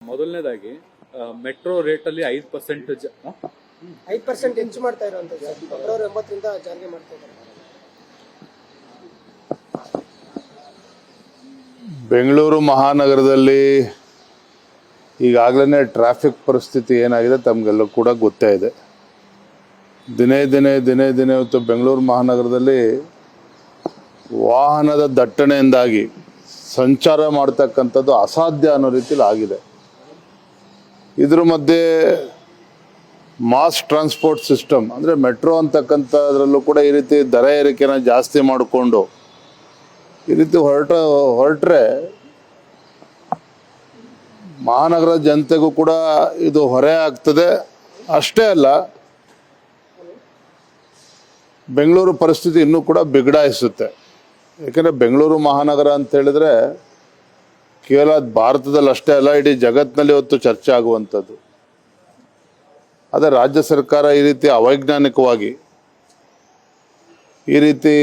ಮೊದಲನೇದಾಗಿ ಮೆಟ್ರೋ ರೇಟಲ್ಲಿ 5% 5% ಹೆಚ್ಚು ಮಾಡ್ತಾ ಇರುವಂಥದ್ದು ಸರ್. ಫೆಬ್ರವರಿ 9ರಿಂದ ಜಾರಿಗೆ ಮಾಡ್ತಾ ಇದ್ದಾರೆ. ಬೆಂಗಳೂರು ಮಹಾನಗರದಲ್ಲಿ ಈಗಾಗಲೇ ಟ್ರಾಫಿಕ್ ಪರಿಸ್ಥಿತಿ ಏನಾಗಿದೆ ತಮಗೆಲ್ಲ ಕೂಡ ಗೊತ್ತೇ ಇದೆ. ದಿನೇ ದಿನೇ ಇವತ್ತು ಬೆಂಗಳೂರು ಮಹಾನಗರದಲ್ಲಿ ವಾಹನದ ದಟ್ಟಣೆಯಿಂದಾಗಿ ಸಂಚಾರ ಮಾಡ್ತಕ್ಕಂಥದ್ದು ಅಸಾಧ್ಯ ಅನ್ನೋ ರೀತಿಯಲ್ಲಿ ಆಗಿದೆ. ಇದ್ರ ಮಧ್ಯೆ ಮಾಸ್ ಟ್ರಾನ್ಸ್ಪೋರ್ಟ್ ಸಿಸ್ಟಮ್ ಅಂದರೆ ಮೆಟ್ರೋ ಅಂತಕ್ಕಂಥದ್ರಲ್ಲೂ ಕೂಡ ಈ ರೀತಿ ದರ ಏರಿಕೆನ ಜಾಸ್ತಿ ಮಾಡಿಕೊಂಡು ಈ ರೀತಿ ಹೊರಟ್ರೆ ಮಹಾನಗರ ಜನತೆಗೂ ಕೂಡ ಇದು ಹೊರೆ ಆಗ್ತದೆ. ಅಷ್ಟೇ ಅಲ್ಲ, ಬೆಂಗಳೂರು ಪರಿಸ್ಥಿತಿ ಇನ್ನೂ ಕೂಡ ಬಿಗಡಾಯಿಸುತ್ತೆ. ಯಾಕೆಂದರೆ ಬೆಂಗಳೂರು ಮಹಾನಗರ ಅಂತ ಹೇಳಿದ್ರೆ ಕೇವಲ ಭಾರತದಲ್ಲಿ ಅಷ್ಟೇ ಅಲ್ಲ, ಇಡೀ ಜಗತ್ತಿನಲ್ಲಿ ಇವತ್ತು ಚರ್ಚೆ ಆಗುವಂಥದ್ದು. ಆದರೆ ರಾಜ್ಯ ಸರ್ಕಾರ ಈ ರೀತಿ ಅವೈಜ್ಞಾನಿಕವಾಗಿ ಈ ರೀತಿ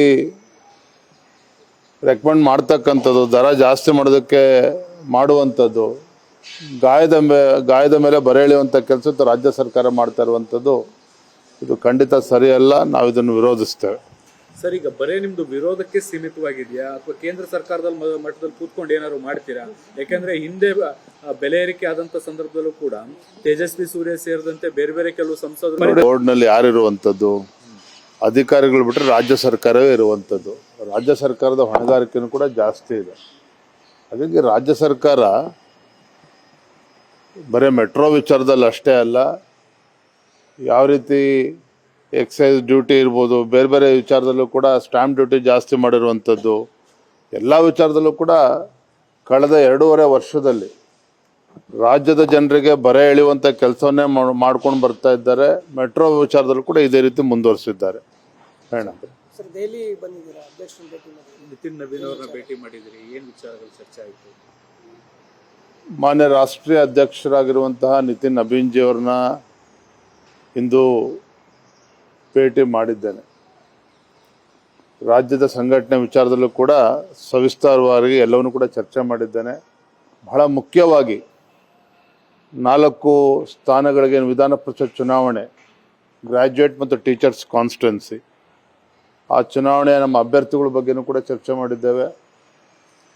ರೆಕಮೆಂಡ್ ಮಾಡ್ತಕ್ಕಂಥದ್ದು, ದರ ಜಾಸ್ತಿ ಮಾಡೋದಕ್ಕೆ ಮಾಡುವಂಥದ್ದು, ಗಾಯದ ಮೇಲೆ ಬರೆ ಎಳೆಯುವಂಥ ಕೆಲಸ ರಾಜ್ಯ ಸರ್ಕಾರ ಮಾಡ್ತಾ ಇರುವಂಥದ್ದು ಇದು ಖಂಡಿತ ಸರಿಯಲ್ಲ. ನಾವು ಇದನ್ನು ವಿರೋಧಿಸ್ತೇವೆ. ಸರ್, ಈಗ ಬರೇ ನಿಮ್ದು ವಿರೋಧಕ್ಕೆ ಸೀಮಿತವಾಗಿದೆಯಾ ಅಥವಾ ಕೇಂದ್ರ ಸರ್ಕಾರದ ಮಟ್ಟದಲ್ಲಿ ಕೂತ್ಕೊಂಡು ಏನಾದ್ರು ಮಾಡ್ತೀರಾ? ಯಾಕಂದ್ರೆ ಹಿಂದೆ ಬೆಲೆ ಏರಿಕೆ ಆದಂತ ಸಂದರ್ಭದಲ್ಲೂ ಕೂಡ ತೇಜಸ್ವಿ ಸೂರ್ಯ ಸೇರಿದಂತೆ ಬೇರೆ ಬೇರೆ ಕೆಲವು ಸಂಸದರು ಬೋರ್ಡ್ನಲ್ಲಿ ಯಾರಿರುವಂಥದ್ದು, ಅಧಿಕಾರಿಗಳು ಬಿಟ್ಟರೆ ರಾಜ್ಯ ಸರ್ಕಾರವೇ ಇರುವಂಥದ್ದು. ರಾಜ್ಯ ಸರ್ಕಾರದ ಹೊಣೆಗಾರಿಕೆನೂ ಕೂಡ ಜಾಸ್ತಿ ಇದೆ. ಹಾಗಾಗಿ ರಾಜ್ಯ ಸರ್ಕಾರ ಬರೀ ಮೆಟ್ರೋ ವಿಚಾರದಲ್ಲಿ ಅಷ್ಟೇ ಅಲ್ಲ, ಯಾವ ರೀತಿ ಎಕ್ಸೈಸ್ ಡ್ಯೂಟಿ ಇರ್ಬೋದು, ಬೇರೆ ಬೇರೆ ವಿಚಾರದಲ್ಲೂ ಕೂಡ ಸ್ಟ್ಯಾಂಪ್ ಡ್ಯೂಟಿ ಜಾಸ್ತಿ ಮಾಡಿರುವಂಥದ್ದು, ಎಲ್ಲ ವಿಚಾರದಲ್ಲೂ ಕೂಡ ಕಳೆದ 2.5 ವರ್ಷದಲ್ಲಿ ರಾಜ್ಯದ ಜನರಿಗೆ ಬರೆ ಎಳೆಯುವಂಥ ಕೆಲಸವನ್ನೇ ಮಾಡ್ಕೊಂಡು ಬರ್ತಾ ಇದ್ದಾರೆ. ಮೆಟ್ರೋ ವಿಚಾರದಲ್ಲೂ ಕೂಡ ಇದೇ ರೀತಿ ಮುಂದುವರಿಸಿದ್ದಾರೆ. ಹೇಳ ಸರ್, ದೆಹಲಿ ಬಂದಿದ್ದೀರಾ, ಅಧ್ಯಕ್ಷರನ್ನ ಭೇಟಿ ಮಾಡಿದ್ದೀರಾ, ನಿತಿನ್ ನವೀನ್ ಅವ್ರನ್ನ ಭೇಟಿ ಮಾಡಿದ್ರಿ, ಏನ್ ವಿಚಾರಗಳು ಚರ್ಚೆ ಆಯಿತು? ಮಾನ್ಯ ರಾಷ್ಟ್ರೀಯ ಅಧ್ಯಕ್ಷರಾಗಿರುವಂತಹ ನಿತಿನ್ ನಬೀನ್ಜಿ ಅವ್ರನ್ನ ಇಂದು ಭೇಟಿ ಮಾಡಿದ್ದೇನೆ. ರಾಜ್ಯದ ಸಂಘಟನೆ ವಿಚಾರದಲ್ಲೂ ಕೂಡ ಸವಿಸ್ತಾರವಾಗಿ ಎಲ್ಲವನ್ನೂ ಕೂಡ ಚರ್ಚೆ ಮಾಡಿದ್ದೇನೆ. ಬಹಳ ಮುಖ್ಯವಾಗಿ 4 ಸ್ಥಾನಗಳಿಗೆ ವಿಧಾನ ಪರಿಷತ್ ಚುನಾವಣೆ, ಗ್ರ್ಯಾಜುಯೇಟ್ ಮತ್ತು ಟೀಚರ್ಸ್ ಕಾನ್ಸ್ಟಿಟ್ಯುನ್ಸಿ, ಆ ಚುನಾವಣೆಯ ನಮ್ಮ ಅಭ್ಯರ್ಥಿಗಳ ಬಗ್ಗೆನೂ ಕೂಡ ಚರ್ಚೆ ಮಾಡಿದ್ದೇವೆ.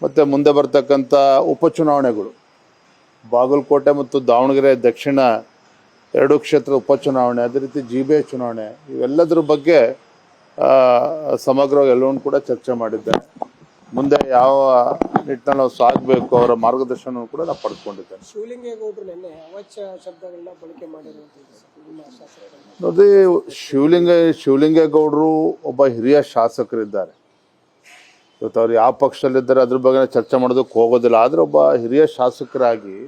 ಮತ್ತು ಮುಂದೆ ಬರ್ತಕ್ಕಂಥ ಉಪಚುನಾವಣೆಗಳು, ಬಾಗಲಕೋಟೆ ಮತ್ತು ದಾವಣಗೆರೆ ದಕ್ಷಿಣ 2 ಕ್ಷೇತ್ರದ ಉಪಚುನಾವಣೆ, ಅದೇ ರೀತಿ ಜಿಬೆ ಚುನಾವಣೆ, ಇವೆಲ್ಲದರ ಬಗ್ಗೆ ಸಮಗ್ರವಾಗಿ ಎಲ್ಲವನ್ನೂ ಕೂಡ ಚರ್ಚೆ ಮಾಡಿದ್ದೇನೆ. ಮುಂದೆ ಯಾವ ನಿಟ್ಟಿನಲ್ಲಿ ನಾವು ಸಾಗಬೇಕು ಅವರ ಮಾರ್ಗದರ್ಶನ ಕೂಡ ನಾವು ಪಡೆದುಕೊಂಡಿದ್ದೇನೆ. ಶಿವಲಿಂಗೇಗೌಡರು ನಿನ್ನೆ ಅವಾಚ್ಯ ಶಬ್ದಗಳನ್ನ ಬಳಕೆ ಮಾಡಿರುವಂಥದ್ದು ನೋಡಿ, ಶಿವಲಿಂಗೇಗೌಡರು ಒಬ್ಬ ಹಿರಿಯ ಶಾಸಕರಿದ್ದಾರೆ. ಇವತ್ತು ಅವ್ರು ಯಾವ ಪಕ್ಷದಲ್ಲಿದ್ದಾರೆ ಅದ್ರ ಬಗ್ಗೆ ಚರ್ಚೆ ಮಾಡೋದಕ್ಕೆ ಹೋಗೋದಿಲ್ಲ. ಆದರೆ ಒಬ್ಬ ಹಿರಿಯ ಶಾಸಕರಾಗಿ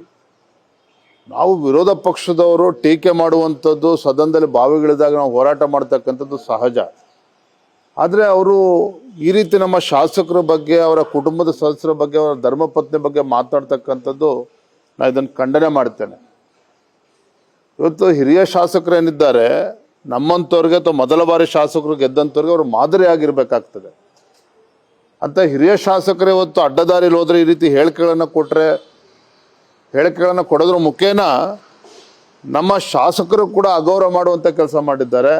ನಾವು ವಿರೋಧ ಪಕ್ಷದವರು ಟೀಕೆ ಮಾಡುವಂಥದ್ದು, ಸದನದಲ್ಲಿ ಬಾವಿಗಿಳಿದಾಗ ನಾವು ಹೋರಾಟ ಮಾಡ್ತಕ್ಕಂಥದ್ದು ಸಹಜ. ಆದರೆ ಅವರು ಈ ರೀತಿ ನಮ್ಮ ಶಾಸಕರ ಬಗ್ಗೆ, ಅವರ ಕುಟುಂಬದ ಸದಸ್ಯರ ಬಗ್ಗೆ, ಅವರ ಧರ್ಮಪತ್ನಿ ಬಗ್ಗೆ ಮಾತನಾಡ್ತಕ್ಕಂಥದ್ದು ನಾನು ಇದನ್ನು ಖಂಡನೆ ಮಾಡ್ತೇನೆ. ಇವತ್ತು ಹಿರಿಯ ಶಾಸಕರೇನಿದ್ದಾರೆ, ನಮ್ಮಂಥವ್ರಿಗೆ ಅಥವಾ ಮೊದಲ ಬಾರಿ ಶಾಸಕರು ಗೆದ್ದಂಥವ್ರಿಗೆ ಅವರು ಮಾದರಿ ಆಗಿರಬೇಕಾಗ್ತದೆ. ಅಂತ ಹಿರಿಯ ಶಾಸಕರು ಇವತ್ತು ಅಡ್ಡದಾರಿಲಿ ಹೋದರೆ ಈ ರೀತಿ ಹೇಳಿಕೆಗಳನ್ನು ಕೊಡೋದ್ರ ಮುಖೇನ ನಮ್ಮ ಶಾಸಕರು ಕೂಡ ಅಗೌರವ ಮಾಡುವಂಥ ಕೆಲಸ ಮಾಡಿದ್ದಾರೆ.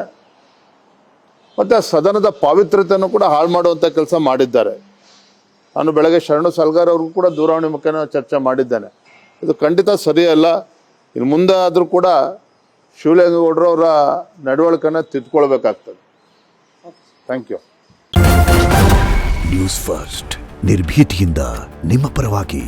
ಮತ್ತು ಸದನದ ಪಾವಿತ್ರ್ಯತೆಯನ್ನು ಕೂಡ ಹಾಳು ಮಾಡುವಂಥ ಕೆಲಸ ಮಾಡಿದ್ದಾರೆ. ನಾನು ಬೆಳಗ್ಗೆ ಶರಣು ಸಲ್ಗಾರ್ ಅವ್ರಿಗೂ ಕೂಡ ದೂರವಾಣಿ ಮುಖೇನ ಚರ್ಚೆ ಮಾಡಿದ್ದೇನೆ. ಇದು ಖಂಡಿತ ಸರಿಯಲ್ಲ. ಇನ್ನು ಮುಂದೆ ಆದರೂ ಕೂಡ ಶಿವಲಿಂಗೇಗೌಡರು ಅವರ ನಡವಳಿಕೆನ ತಿದ್ದುಕೊಳ್ಬೇಕಾಗ್ತದೆ. Thank you. ನ್ಯೂಸ್ ಫಸ್ಟ್, ನಿರ್ಭೀತಿಯಿಂದ ನಿಮ್ಮ ಪರವಾಗಿ.